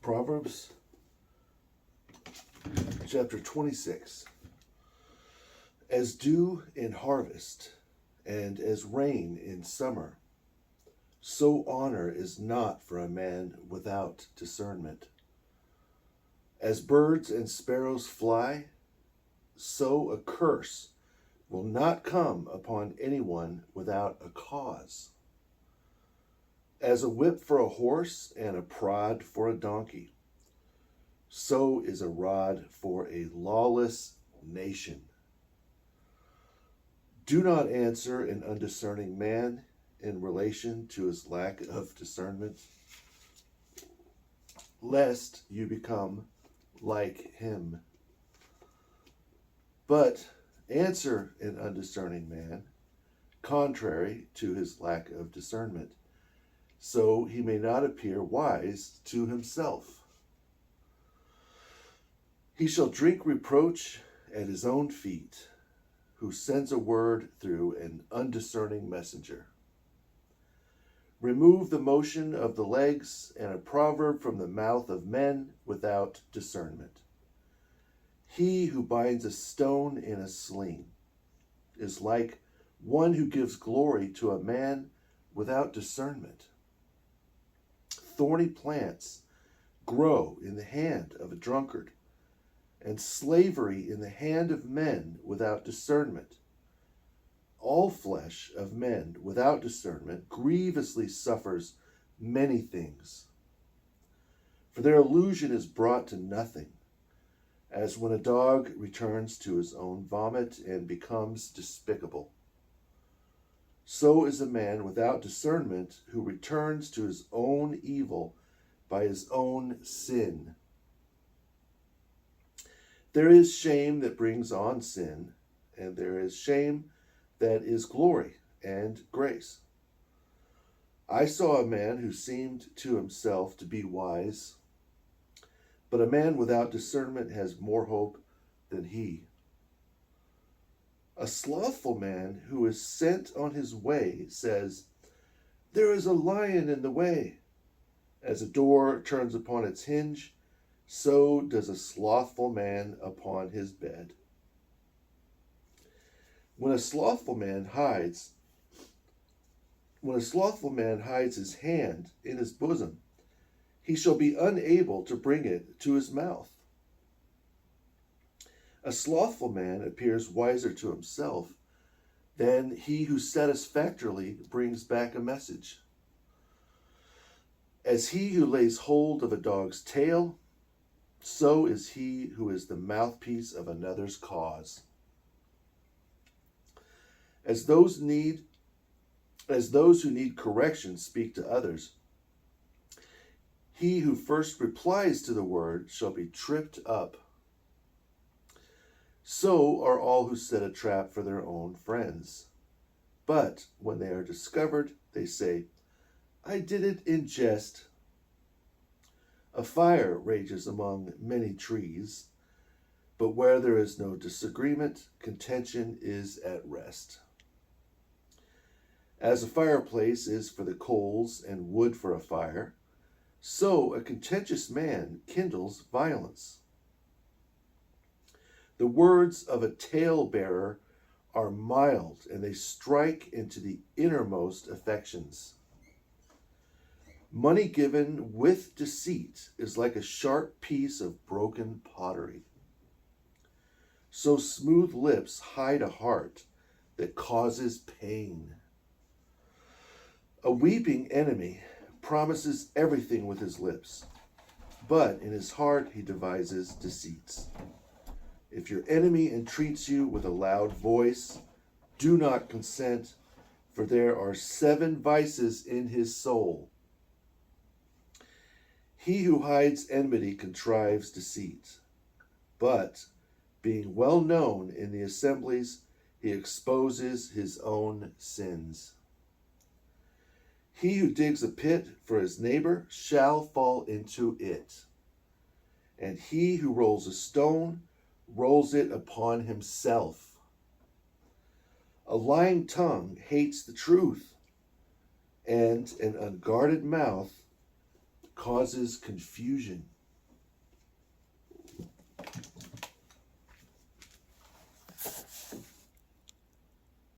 Proverbs chapter 26. As dew in harvest and as rain in summer, so honor is not for a man without discernment. As birds and sparrows fly, so a curse will not come upon anyone without a cause. As a whip for a horse and a prod for a donkey, so is a rod for a lawless nation. Do not answer an undiscerning man in relation to his lack of discernment, lest you become like him. But answer an undiscerning man contrary to his lack of discernment, so he may not appear wise to himself. He shall drink reproach at his own feet, who sends a word through an undiscerning messenger. Remove the motion of the legs and a proverb from the mouth of men without discernment. He who binds a stone in a sling is like one who gives glory to a man without discernment. Thorny plants grow in the hand of a drunkard, and slavery in the hand of men without discernment. All flesh of men without discernment grievously suffers many things, for their illusion is brought to nothing, as when a dog returns to his own vomit and becomes despicable. So is a man without discernment who returns to his own evil by his own sin. There is shame that brings on sin, and there is shame that is glory and grace. I saw a man who seemed to himself to be wise, but a man without discernment has more hope than he. A slothful man who is sent on his way says, "There is a lion in the way." As a door turns upon its hinge, so does a slothful man upon his bed. When a slothful man hides his hand in his bosom, he shall be unable to bring it to his mouth. A slothful man appears wiser to himself than he who satisfactorily brings back a message. As he who lays hold of a dog's tail, so is he who is the mouthpiece of another's cause. As those who need correction speak to others, he who first replies to the word shall be tripped up. So are all who set a trap for their own friends. But when they are discovered, they say, "I did it in jest." A fire rages among many trees, but where there is no disagreement, contention is at rest. As a fireplace is for the coals and wood for a fire, so a contentious man kindles violence. The words of a talebearer are mild, and they strike into the innermost affections. Money given with deceit is like a sharp piece of broken pottery. So smooth lips hide a heart that causes pain. A weeping enemy promises everything with his lips, but in his heart he devises deceits. If your enemy entreats you with a loud voice, do not consent, for there are 7 vices in his soul. He who hides enmity contrives deceit, but being well known in the assemblies, he exposes his own sins. He who digs a pit for his neighbor shall fall into it, and he who rolls a stone rolls it upon himself. A lying tongue hates the truth, and an unguarded mouth causes confusion.